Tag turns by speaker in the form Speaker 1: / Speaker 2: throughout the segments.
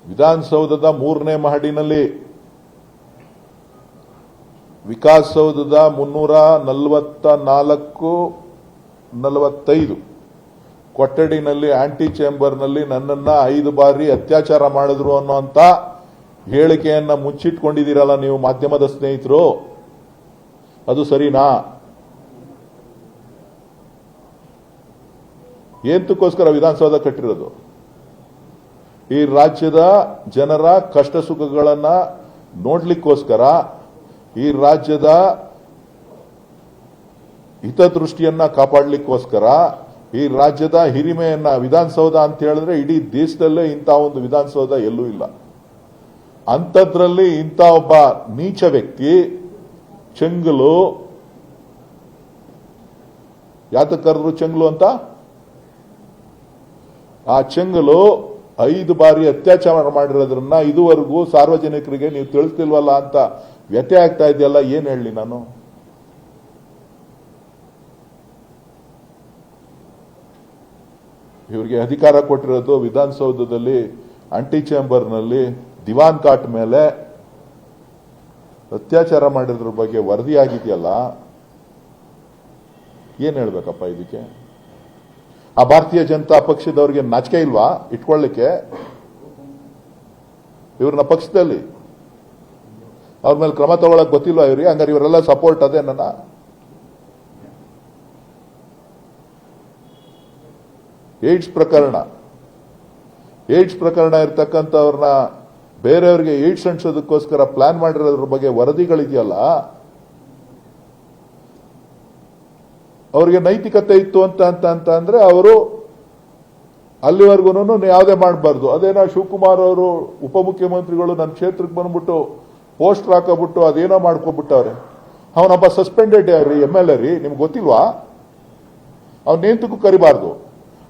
Speaker 1: ವಿಧಾನಸೌಧದ 3ನೇ ಮಹಡಿನಲ್ಲಿ ವಿಕಾಸಸೌಧದ 344-45 ಕೊಠಡಿನಲ್ಲಿ ಆಂಟಿ ಚೇಂಬರ್ನಲ್ಲಿ ನನ್ನನ್ನ 5 ಬಾರಿ ಅತ್ಯಾಚಾರ ಮಾಡಿದ್ರು ಅನ್ನುವಂತ ಹೇಳಿಕೆಯನ್ನ ಮುಚ್ಚಿಟ್ಕೊಂಡಿದ್ದೀರಲ್ಲ ನೀವು ಮಾಧ್ಯಮದ ಸ್ನೇಹಿತರು, ಅದು ಸರಿನಾ? ಎಂತಕ್ಕೋಸ್ಕರ ವಿಧಾನಸೌಧ ಕಟ್ಟಿರೋದು? ಈ ರಾಜ್ಯದ ಜನರ ಕಷ್ಟ ಸುಖಗಳನ್ನ ನೋಡ್ಲಿಕ್ಕೋಸ್ಕರ, ಈ ರಾಜ್ಯದ ಹಿತದೃಷ್ಟಿಯನ್ನ ಕಾಪಾಡಲಿಕ್ಕೋಸ್ಕರ, ಈ ರಾಜ್ಯದ ಹಿರಿಮೆಯನ್ನ ವಿಧಾನಸೌಧ ಅಂತ ಹೇಳಿದ್ರೆ ಇಡೀ ದೇಶದಲ್ಲೇ ಇಂಥ ಒಂದು ವಿಧಾನಸೌಧ ಎಲ್ಲೂ ಇಲ್ಲ. ಅಂಥದ್ರಲ್ಲಿ ಇಂಥ ಒಬ್ಬ ನೀಚ ವ್ಯಕ್ತಿ ಚೆಂಗಲು, ಯಾತಕ್ಕೆ ಕರೆದ್ರು ಚೆಂಗಲು ಅಂತ? ಆ ಚೆಂಗಲು 5 ಬಾರಿ ಅತ್ಯಾಚಾರ ಮಾಡಿರೋದ್ರನ್ನ ಇದುವರೆಗೂ ಸಾರ್ವಜನಿಕರಿಗೆ ನೀವು ತಿಳಿಸ್ತಿಲ್ವಲ್ಲ ಅಂತ ವ್ಯಥೆ ಆಗ್ತಾ ಇದೆಯಲ್ಲ, ಏನ್ ಹೇಳಿ ನಾನು? ಇವರಿಗೆ ಅಧಿಕಾರ ಕೊಟ್ಟಿರೋದು ವಿಧಾನಸೌಧದಲ್ಲಿ ಆಂಟಿ ಚೇಂಬರ್ನಲ್ಲಿ ದಿವಾನ್ ಕಾಟ್ ಮೇಲೆ ಅತ್ಯಾಚಾರ ಮಾಡಿದ್ರ ಬಗ್ಗೆ ವರದಿ ಆಗಿದೆಯಲ್ಲ, ಏನ್ ಹೇಳ್ಬೇಕಪ್ಪ ಇದಕ್ಕೆ? ಆ ಭಾರತೀಯ ಜನತಾ ಪಕ್ಷದವ್ರಿಗೆ ನಾಚಿಕೆ ಇಲ್ವಾ ಇಟ್ಕೊಳ್ಳಿಕ್ಕೆ ಇವ್ರನ್ನ ಪಕ್ಷದಲ್ಲಿ? ಅವ್ರ ಮೇಲೆ ಕ್ರಮ ತಗೊಳಕ್ ಗೊತ್ತಿಲ್ವಾ ಇವ್ರಿಗೆ? ಹಂಗಾರೆ ಇವರೆಲ್ಲ ಸಪೋರ್ಟ್ ಅದೇ ನನ್ನ ಏಡ್ಸ್ ಪ್ರಕರಣ ಇರ್ತಕ್ಕಂಥವ್ರನ್ನ ಬೇರೆಯವ್ರಿಗೆ ಏಡ್ಸ್ ಅಂಟಿಸೋದಕ್ಕೋಸ್ಕರ ಪ್ಲಾನ್ ಮಾಡಿರೋದ್ರ ಬಗ್ಗೆ ವರದಿಗಳಿದೆಯಲ್ಲ, ಅವರಿಗೆ ನೈತಿಕತೆ ಇತ್ತು ಅಂತ ಅಂದ್ರೆ ಅವರು ಅಲ್ಲಿವರೆಗೂ ಯಾವುದೇ ಮಾಡಬಾರ್ದು. ಅದೇನೋ ಶಿವಕುಮಾರ್ ಅವರು ಉಪಮುಖ್ಯಮಂತ್ರಿಗಳು ನನ್ನ ಕ್ಷೇತ್ರಕ್ಕೆ ಬಂದ್ಬಿಟ್ಟು ಪೋಸ್ಟರ್ ಹಾಕೋಬಿಟ್ಟು ಅದೇನೋ ಮಾಡ್ಕೊಬಿಟ್ಟವ್ರೆ. ಅವನೊಬ್ಬ ಸಸ್ಪೆಂಡೆಡ್ ರೀ, MLA ರೀ, ನಿಮ್ಗೆ ಗೊತ್ತಿಲ್ವಾ? ಅವನ್ನೇಂತಕ್ಕೂ ಕರಿಬಾರ್ದು.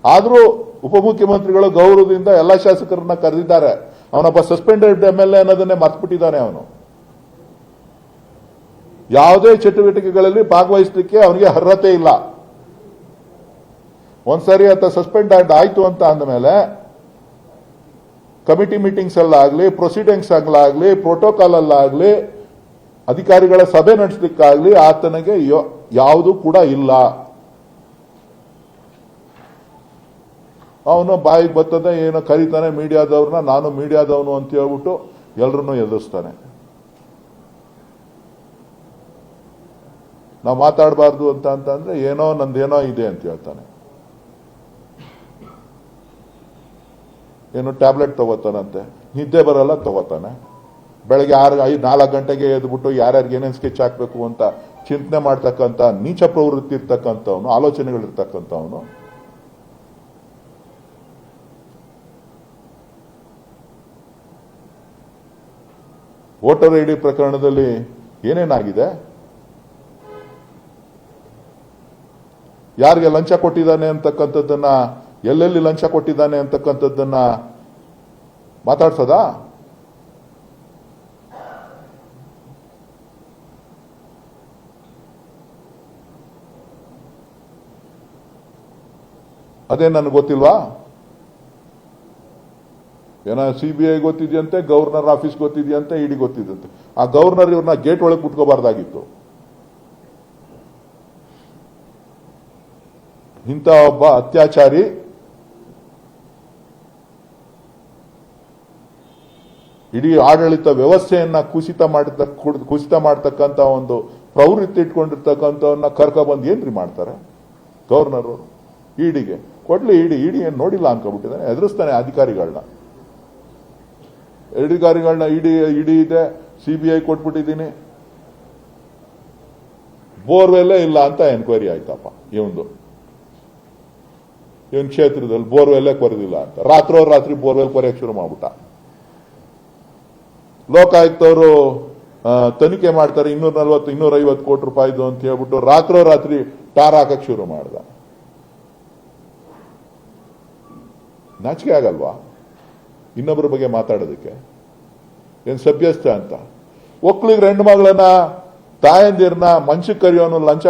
Speaker 1: ಆದ್ರೂ ಉಪಮುಖ್ಯಮಂತ್ರಿಗಳು ಗೌರವದಿಂದ ಎಲ್ಲಾ ಶಾಸಕರನ್ನ ಕರೆದಿದ್ದಾರೆ. ಅವನೊಬ್ಬ ಸಸ್ಪೆಂಡೆಡ್ MLA ಅನ್ನೋದನ್ನೇ ಮರ್ತ್ಬಿಟ್ಟಿದ್ದಾನೆ. ಅವನು ಯಾವುದೇ ಚಟುವಟಿಕೆಗಳಲ್ಲಿ ಭಾಗವಹಿಸಲಿಕ್ಕೆ ಅವನಿಗೆ ಅರ್ಹತೆ ಇಲ್ಲ. ಒಂದ್ಸರಿ ಆತ ಸಸ್ಪೆಂಡ್ ಆಯ್ತು ಅಂತ ಅಂದಮೇಲೆ ಕಮಿಟಿ ಮೀಟಿಂಗ್ಸ್ ಅಲ್ಲಾಗ್ಲಿ, ಪ್ರೊಸೀಡಿಂಗ್ಸ್ ಅಲ್ಲಾಗ್ಲಿ, ಪ್ರೋಟೋಕಾಲ್ ಅಲ್ಲಾಗ್ಲಿ, ಅಧಿಕಾರಿಗಳ ಸಭೆ ನಡೆಸಲಿಕ್ಕಾಗ್ಲಿ ಆತನಿಗೆ ಯಾವುದು ಕೂಡ ಇಲ್ಲ. ಅವನು ಬಾಯಿಗೆ ಬರ್ತದೆ, ಏನೋ ಕರೀತಾನೆ ಮೀಡಿಯಾದವ್ರನ್ನ, ನಾನು ಮೀಡಿಯಾದವನು ಅಂತ ಹೇಳ್ಬಿಟ್ಟು ಎಲ್ಲರನ್ನೂ ಎದುರಿಸ್ತಾನೆ. ನಾವು ಮಾತಾಡಬಾರ್ದು ಅಂತಂದ್ರೆ ಏನೋ ನಂದೇನೋ ಇದೆ ಅಂತ ಹೇಳ್ತಾನೆ. ಏನು ಟ್ಯಾಬ್ಲೆಟ್ ತಗೋತಾನಂತೆ, ನಿದ್ದೆ ಬರಲ್ಲ ತಗೋತಾನೆ. ಬೆಳಗ್ಗೆ 4 ಗಂಟೆಗೆ ಎದ್ಬಿಟ್ಟು ಯಾರ್ಯಾರಿಗೆ ಏನೇನು ಸ್ಕೆಚ್ ಹಾಕ್ಬೇಕು ಅಂತ ಚಿಂತನೆ ಮಾಡ್ತಕ್ಕಂಥ ನೀಚ ಪ್ರವೃತ್ತಿ ಇರ್ತಕ್ಕಂಥವನು, ಆಲೋಚನೆಗಳಿರ್ತಕ್ಕಂಥವನು. ವೋಟರ್ ID ಪ್ರಕರಣದಲ್ಲಿ ಏನೇನಾಗಿದೆ? ಯಾರಿಗೆ ಲಂಚ ಕೊಟ್ಟಿದ್ದಾನೆ ಅಂತಕ್ಕಂಥದ್ದನ್ನ, ಎಲ್ಲೆಲ್ಲಿ ಲಂಚ ಕೊಟ್ಟಿದ್ದಾನೆ ಅಂತಕ್ಕಂಥದ್ದನ್ನ ಮಾತಾಡ್ಸೋದಾ? ಅದೇ ನನಗೆ ಗೊತ್ತಿಲ್ವಾ? ಏನೋ CBI ಗೊತ್ತಿದೆಯಂತೆ, ಗವರ್ನರ್ ಆಫೀಸ್ ಗೊತ್ತಿದೆಯಂತೆ, ED ಗೊತ್ತಿದೆಯಂತೆ. ಆ ಗವರ್ನರ್ ಇವ್ರನ್ನ ಗೇಟ್ ಒಳಗೆ ಕುಟ್ಕೋಬಾರ್ದಾಗಿತ್ತು. ಇಂಥ ಒಬ್ಬ ಅತ್ಯಾಚಾರಿ ಇಡೀ ಆಡಳಿತ ವ್ಯವಸ್ಥೆಯನ್ನ ಕುಸಿತ ಮಾಡತಕ್ಕಂತ ಒಂದು ಪ್ರವೃತ್ತಿ ಇಟ್ಕೊಂಡಿರ್ತಕ್ಕಂಥವನ್ನ ಕರ್ಕೊಬಂದು ಏನ್ರಿ ಮಾಡ್ತಾರೆ ಗವರ್ನರ್ ಅವರು? EDಗೆ ಕೊಡ್ಲಿ, ಇಡಿ ಏನ್ ನೋಡಿಲ್ಲ ಅನ್ಕೊಬಿಟ್ಟಿದ್ದಾನೆ, ಎದುರಿಸ್ತಾನೆ ಅಧಿಕಾರಿಗಳನ್ನ. ಇಡಿ ಇದೆ, CBI ಕೊಟ್ಬಿಟ್ಟಿದ್ದೀನಿ, ಬೋರ್ವೆಲ್ಲೇ ಇಲ್ಲ ಅಂತ ಎನ್ಕ್ವೈರಿ ಆಯ್ತಪ್ಪ. ಇವನ್ ಕ್ಷೇತ್ರದಲ್ಲಿ ಬೋರ್ವೆಲ್ಲೇ ಕೊರೆದಿಲ್ಲ ಅಂತ ರಾತ್ರಿ ಬೋರ್ವೆಲ್ ಕೊರೆಯಕ್ಕೆ ಶುರು ಮಾಡ್ಬಿಟ್ಟ. ಲೋಕಾಯುಕ್ತವರು ತನಿಖೆ ಮಾಡ್ತಾರೆ, 240-250 ಕೋಟಿ ರೂಪಾಯಿದು ಅಂತ ಹೇಳ್ಬಿಟ್ಟು ರಾತ್ರಿ ಟಾರ್ ಹಾಕಕ್ ಶುರು ಮಾಡ್ದ. ನಾಚಿಕೆ ಆಗಲ್ವಾ ಇನ್ನೊಬ್ಬರ ಬಗ್ಗೆ ಮಾತಾಡೋದಕ್ಕೆ? ಏನ್ ಸಭ್ಯಸ್ಥ ಅಂತ? ಒಕ್ಳಿಗೆ 2 ಮಗಳನ್ನ, ತಾಯಂದಿರನ್ನ ಮಂಚಕ್ಕೆ ಕರೆಯೋನು ಲಂಚ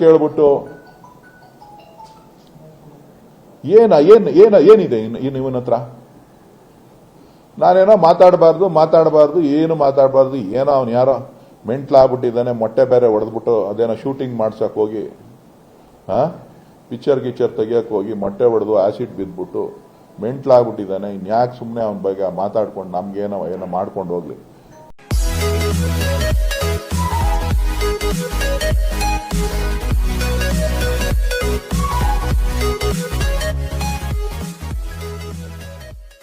Speaker 1: ಕೇಳ್ಬಿಟ್ಟು ಏನಿದೆ ಇವನ ಹತ್ರ? ನಾನೇನೋ ಮಾತಾಡಬಾರ್ದು ಏನು ಮಾತಾಡಬಾರ್ದು, ಏನೋ ಅವ್ನು ಯಾರೋ ಮೆಂಟ್ಲಾಗ್ಬಿಟ್ಟಿದ್ದಾನೆ, ಮೊಟ್ಟೆ ಬೇರೆ ಹೊಡೆದ್ಬಿಟ್ಟು ಅದೇನೋ ಶೂಟಿಂಗ್ ಮಾಡ್ಸಕ್ ಹೋಗಿ ಪಿಕ್ಚರ್ ತೆಗಿಯಕ್ಕೆ ಹೋಗಿ ಮೊಟ್ಟೆ ಹೊಡೆದು ಆಸಿಡ್ ಬಿದ್ದ್ಬಿಟ್ಟು ಮೆಂಟ್ಲಾಗ್ಬಿಟ್ಟಿದ್ದಾನೆ. ಇನ್ಯಾಕೆ ಸುಮ್ಮನೆ ಅವನ ಬಗ್ಗೆ ಮಾತಾಡ್ಕೊಂಡು ನಮ್ಗೇನೋ ಏನೋ ಮಾಡ್ಕೊಂಡು ಹೋಗ್ಲಿ.